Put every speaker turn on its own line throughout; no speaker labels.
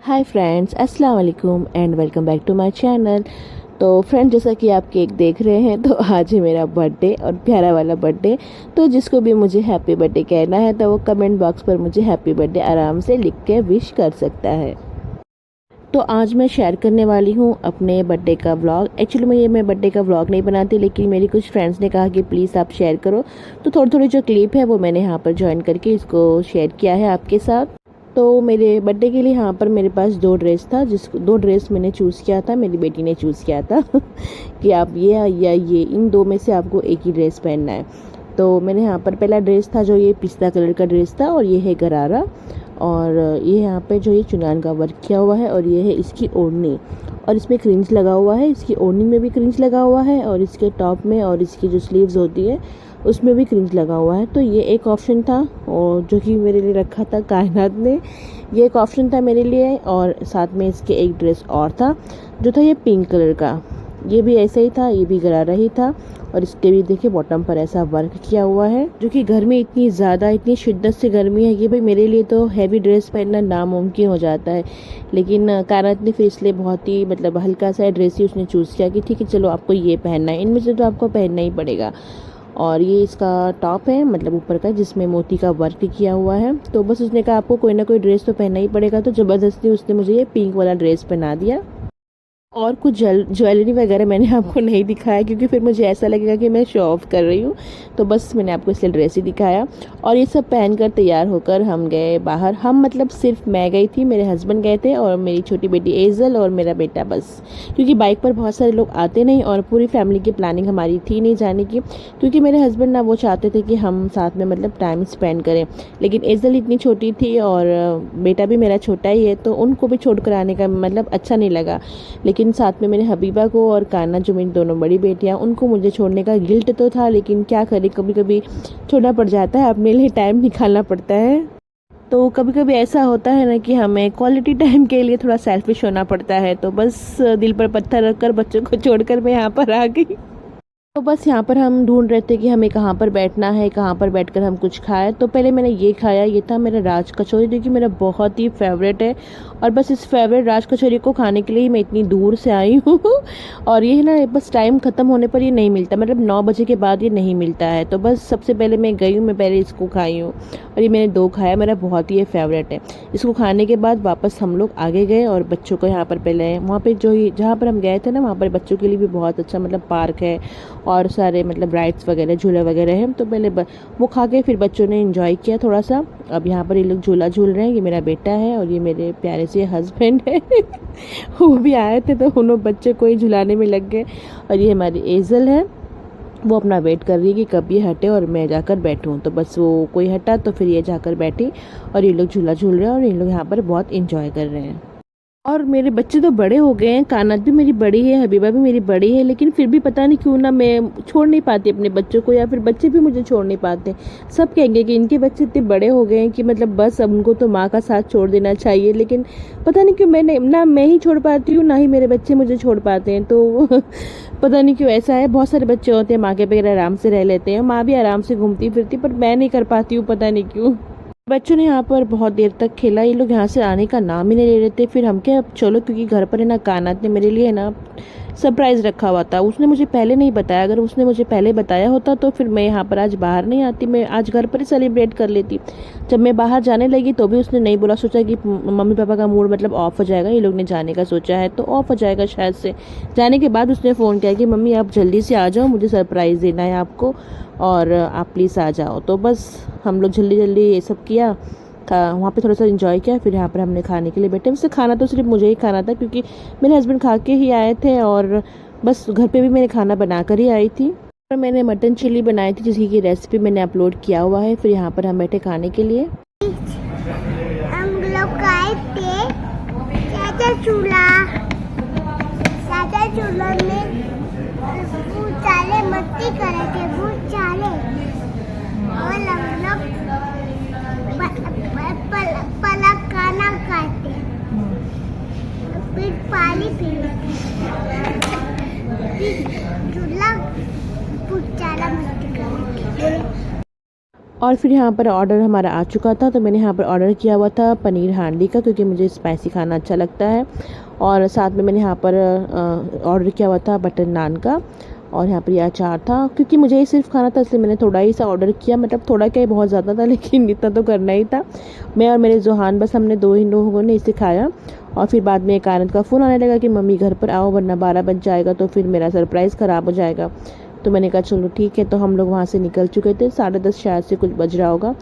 हाय friends, अस्सलाम वालेकुम and welcome back to my channel. तो फ्रेंड, जैसा कि आप केक देख रहे हैं, तो आज है मेरा बर्थडे और प्यारा वाला बर्थडे। तो जिसको भी मुझे हैप्पी बर्थडे कहना है तो वो कमेंट बॉक्स पर मुझे हैप्पी बर्थडे आराम से लिख के विश कर सकता है। तो आज मैं शेयर करने वाली हूँ अपने बर्थडे का व्लॉग। एक्चुअली मैं बर्थडे का व्लॉग नहीं बनाती, लेकिन मेरी कुछ फ्रेंड्स ने कहा कि प्लीज़ आप शेयर करो, तो थोड़ी थोड़ी जो क्लिप है वो मैंने यहाँ पर ज्वाइन करके इसको शेयर किया है आपके साथ। तो मेरे बर्थडे के लिए यहाँ पर मेरे पास दो ड्रेस मैंने चूज़ किया था, मेरी बेटी ने चूज़ किया था कि आप ये या ये, इन दो में से आपको एक ही ड्रेस पहनना है। तो मैंने यहाँ पर पहला ड्रेस था जो ये पिस्ता कलर का ड्रेस था, और ये है गरारा, और ये यहाँ पे जो ये चुनान का वर्क किया हुआ है, और ये है इसकी ओढ़नी, और इसमें क्रिंच लगा हुआ है। इसकी ओढ़नी में भी क्रिंच लगा हुआ है, और इसके टॉप में और इसकी जो स्लीव्स होती है उसमें भी क्रिंच लगा हुआ है। तो ये एक ऑप्शन था, और जो कि मेरे लिए रखा था कायनात ने। ये एक ऑप्शन था मेरे लिए, और साथ में इसके एक ड्रेस और था जो था ये पिंक कलर का। ये भी ऐसा ही था, ये भी गरारा ही था, और इसके भी देखिए बॉटम पर ऐसा वर्क किया हुआ है। जो कि गर्मी इतनी ज़्यादा, इतनी शिद्दत से गर्मी है कि भाई मेरे लिए तो हैवी ड्रेस पहनना नामुमकिन हो जाता है। लेकिन कायनात ने फिर इसलिए बहुत ही हल्का सा ड्रेस ही उसने चूज़ किया कि ठीक है चलो आपको ये पहनना है, इनमें से तो आपको पहनना ही पड़ेगा। और ये इसका टॉप है, ऊपर का, जिसमें मोती का वर्क किया हुआ है। तो बस उसने कहा आपको कोई ना कोई ड्रेस तो पहनना ही पड़ेगा, तो ज़बरदस्ती उसने मुझे ये पिंक वाला ड्रेस पहना दिया। और कुछ ज्वेलरी वगैरह मैंने आपको नहीं दिखाया, क्योंकि फिर मुझे ऐसा लगेगा कि मैं शो ऑफ कर रही हूँ। तो बस मैंने आपको इसलिए ड्रेस ही दिखाया। और ये सब पहनकर तैयार होकर हम गए बाहर। सिर्फ मैं गई थी, मेरे हस्बैंड गए थे, और मेरी छोटी बेटी एजल और मेरा बेटा, बस। क्योंकि बाइक पर बहुत सारे लोग आते नहीं, और पूरी फैमिली की प्लानिंग हमारी थी नहीं जाने की, क्योंकि मेरे हस्बैंड ना वो चाहते थे कि हम साथ में टाइम स्पेंड करें। लेकिन एजल इतनी छोटी थी, और बेटा भी मेरा छोटा ही है, तो उनको भी छोड़ कर आने का अच्छा नहीं लगा। लेकिन साथ में मेरे हबीबा को और कान्हा, जो मेरी दोनों बड़ी बेटियां, उनको मुझे छोड़ने का गिल्ट तो था, लेकिन क्या करें, कभी कभी छोड़ना पड़ जाता है, अपने लिए टाइम निकालना पड़ता है। तो कभी कभी ऐसा होता है ना कि हमें क्वालिटी टाइम के लिए थोड़ा सेल्फिश होना पड़ता है। तो बस दिल पर पत्थर रखकर बच्चों को छोड़कर मैं यहाँ पर आ गई। तो बस यहाँ पर हम ढूंढ रहे थे कि हमें कहाँ पर बैठना है, कहाँ पर बैठकर हम कुछ खाएं। तो पहले मैंने ये खाया, ये था मेरा राज कचौरी, जो कि मेरा बहुत ही फेवरेट है। और बस इस फेवरेट राज कचौरी को खाने के लिए ही मैं इतनी दूर से आई हूँ और ये ना बस टाइम ख़त्म होने पर ये नहीं मिलता, 9 बजे के बाद ये नहीं मिलता है। तो बस सबसे पहले मैं गई हूँ, मैं पहले इसको खाई हूँ, और ये मैंने 2 खाया, मेरा बहुत ही फेवरेट है। इसको खाने के बाद वापस हम लोग आगे गए, और बच्चों को यहाँ पर पहले वहाँ पर जहाँ पर हम गए थे ना, वहाँ पर बच्चों के लिए भी बहुत अच्छा पार्क है, और सारे राइड्स वगैरह, झूले वगैरह हैं। तो पहले वो खा के फिर बच्चों ने एंजॉय किया थोड़ा सा। अब यहाँ पर ये लोग झूला झूल रहे हैं। ये मेरा बेटा है, और ये मेरे प्यारे से हस्बैंड है वो भी आए थे, तो उन्होंने बच्चे को ही झुलाने में लग गए। और ये हमारी एजल है, वो अपना वेट कर रही है कि कब ये हटे और मैं जाकर बैठूं। तो बस वो कोई हटा तो फिर ये जाकर बैठी, और ये लोग झूला झूल रहे हैं, और ये लोग यहाँ पर बहुत इंजॉय कर रहे हैं। और मेरे बच्चे तो बड़े हो गए हैं, कानात भी मेरी बड़ी है, हबीबा भी मेरी बड़ी है, लेकिन फिर भी पता नहीं क्यों ना मैं छोड़ नहीं पाती अपने बच्चों को, या फिर बच्चे भी मुझे छोड़ नहीं पाते। सब कहेंगे कि इनके बच्चे इतने बड़े हो गए हैं कि बस अब उनको तो माँ का साथ छोड़ देना चाहिए, लेकिन पता नहीं क्यों मैं ही छोड़ पाती हूँ, ना ही मेरे बच्चे मुझे छोड़ पाते हैं। तो पता नहीं क्यों ऐसा है। बहुत सारे बच्चे होते हैं माँ के बगैर आराम से रह लेते हैं, माँ भी आराम से घूमती फिरती, पर मैं नहीं कर पाती हूँ, पता नहीं क्यों। बच्चों ने यहाँ पर बहुत देर तक खेला, ये लोग यहाँ से आने का नाम ही नहीं ले रहे थे। फिर हम क्या, अब चलो, क्योंकि घर पर है ना, कानात ने मेरे लिए ना सरप्राइज़ रखा हुआ था। उसने मुझे पहले नहीं बताया, अगर उसने मुझे पहले बताया होता तो फिर मैं यहाँ पर आज बाहर नहीं आती, मैं आज घर पर ही सेलिब्रेट कर लेती। जब मैं बाहर जाने लगी तो भी उसने नहीं बोला, सोचा कि मम्मी पापा का मूड ऑफ हो जाएगा, ये लोग ने जाने का सोचा है तो ऑफ हो जाएगा शायद से। जाने के बाद उसने फ़ोन किया कि मम्मी आप जल्दी से आ जाओ, मुझे सरप्राइज़ देना है आपको, और आप प्लीज़ आ जाओ। तो बस हम लोग जल्दी जल्दी ये सब किया, वहाँ पे थोड़ा सा एंजॉय किया, फिर यहाँ पर हमने खाने के लिए बैठे। वैसे खाना तो सिर्फ मुझे ही खाना था, क्योंकि मेरे हस्बैंड खा के ही आए थे, और बस घर पे भी मैंने खाना बना कर ही आई थी। और मैंने मटन चिल्ली बनाई थी, जिसकी रेसिपी मैंने अपलोड किया हुआ है। फिर यहाँ पर हम बैठे खाने के लिए।
हम लोग आए थे सादा चूल्हा में भूत चाले मस्ती करे थे, भूत चाले, और हम लोग पलक खाना खाते, फिर पानी पीते, फिर चूल्हा भूत चाला मस्ती करे।
और फिर यहाँ पर ऑर्डर हमारा आ चुका था, तो मैंने यहाँ पर ऑर्डर किया हुआ था पनीर हांडी का, क्योंकि मुझे स्पाइसी खाना अच्छा लगता है। और साथ में मैंने यहाँ पर ऑर्डर किया हुआ था बटर नान का, और यहाँ पर यह अचार था। क्योंकि मुझे ही सिर्फ खाना था इसलिए मैंने थोड़ा ही सा ऑर्डर किया, मतलब थोड़ा क्या बहुत ज़्यादा था, लेकिन इतना तो करना ही था। मैं और मेरे जोहान बस हमने 2 ही लोगों ने इसे खाया। और फिर बाद में एक आनंद का फ़ोन आने लगा कि मम्मी घर पर आओ, वरना 12 बज जाएगा तो फिर मेरा सरप्राइज़ ख़राब हो जाएगा। तो मैंने कहा चलो ठीक है। तो हम लोग वहाँ से निकल चुके थे, 10:30 शायद से कुछ बज रहा होगा।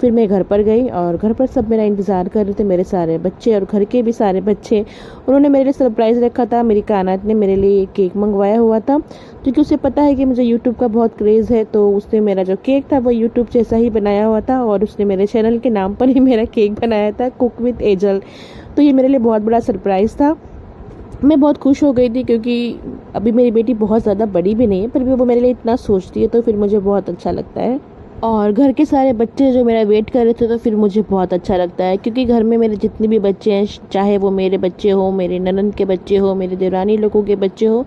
फिर मैं घर पर गई और घर पर सब मेरा इंतज़ार कर रहे थे, मेरे सारे बच्चे और घर के भी सारे बच्चे। उन्होंने मेरे लिए सरप्राइज़ रखा था। मेरी कायनात ने मेरे लिए केक मंगवाया हुआ था, क्योंकि उसे पता है कि मुझे यूट्यूब का बहुत क्रेज़ है। तो उसने मेरा जो केक था वो यूट्यूब जैसा ही बनाया हुआ था, और उसने मेरे चैनल के नाम पर ही मेरा केक बनाया था, कुक विद एजल। तो ये मेरे लिए बहुत बड़ा सरप्राइज़ था। मैं बहुत खुश हो गई थी, क्योंकि अभी मेरी बेटी बहुत ज़्यादा बड़ी भी नहीं है, पर भी वो मेरे लिए इतना सोचती है, तो फिर मुझे बहुत अच्छा लगता है। और घर के सारे बच्चे जो मेरा वेट कर रहे थे, तो फिर मुझे बहुत अच्छा लगता है, क्योंकि घर में मेरे जितने भी बच्चे हैं, चाहे वो मेरे बच्चे हो, मेरे ननद के बच्चे हो, मेरे देवरानी लोगों के बच्चे हो,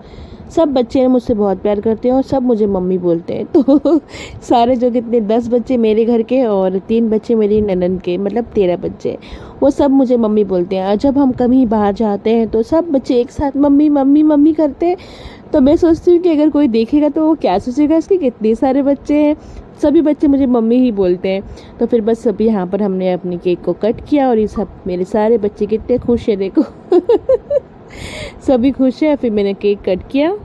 सब बच्चे मुझसे बहुत प्यार करते हैं और सब मुझे मम्मी बोलते हैं। तो सारे जो कितने 10 बच्चे मेरे घर के और 3 बच्चे मेरी ननद के, मतलब 13 बच्चे, वो सब मुझे मम्मी बोलते हैं। और जब हम कहीं बाहर जाते हैं तो सब बच्चे एक साथ मम्मी मम्मी मम्मी करते हैं। तो मैं सोचती हूँ कि अगर कोई देखेगा तो वो क्या सोचेगा, इसके कितने सारे बच्चे हैं। सभी बच्चे मुझे मम्मी ही बोलते हैं। तो फिर बस अभी यहाँ पर हमने अपनी केक को कट किया, और ये सब मेरे सारे बच्चे कितने खुश हैं देखो। सभी खुश हैं। फिर मैंने केक कट किया,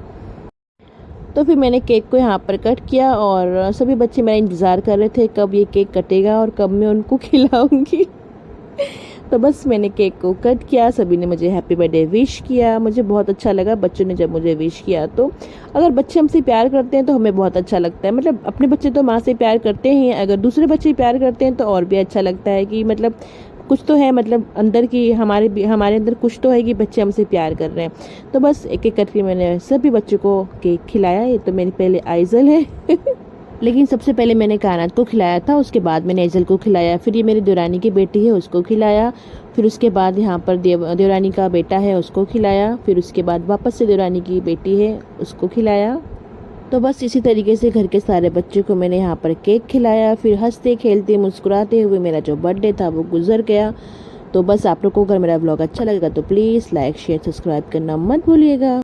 तो फिर मैंने केक को यहाँ पर कट किया, और सभी बच्चे मेरा इंतज़ार कर रहे थे कब ये केक कटेगा और कब मैं उनको खिलाऊंगी। तो बस मैंने केक को कट किया, सभी ने मुझे हैप्पी बर्थडे विश किया। मुझे बहुत अच्छा लगा बच्चों ने जब मुझे विश किया। तो अगर बच्चे हमसे प्यार करते हैं तो हमें बहुत अच्छा लगता है। मतलब अपने बच्चे तो माँ से प्यार करते ही हैं, अगर दूसरे बच्चे प्यार करते हैं तो और भी अच्छा लगता है, कि मतलब कुछ तो है, मतलब अंदर की हमारे अंदर कुछ तो है कि बच्चे हमसे प्यार कर रहे हैं। तो बस एक एक करके मैंने सभी बच्चों को केक खिलाया। ये तो मेरी पहले आइजल है। लेकिन सबसे पहले मैंने कायनात को खिलाया था, उसके बाद मैंने एजल को खिलाया, फिर ये मेरी देवरानी की बेटी है उसको खिलाया, फिर उसके बाद यहाँ पर देवरानी का बेटा है उसको खिलाया, फिर उसके बाद वापस से देवरानी की बेटी है उसको खिलाया। तो बस इसी तरीके से घर के सारे बच्चों को मैंने यहाँ पर केक खिलाया। फिर हंसते खेलते मुस्कुराते हुए मेरा जो बर्थडे था वो गुजर गया। तो बस आप लोगों को अगर मेरा व्लॉग अच्छा लगेगा तो प्लीज़ लाइक शेयर सब्सक्राइब करना मत भूलिएगा।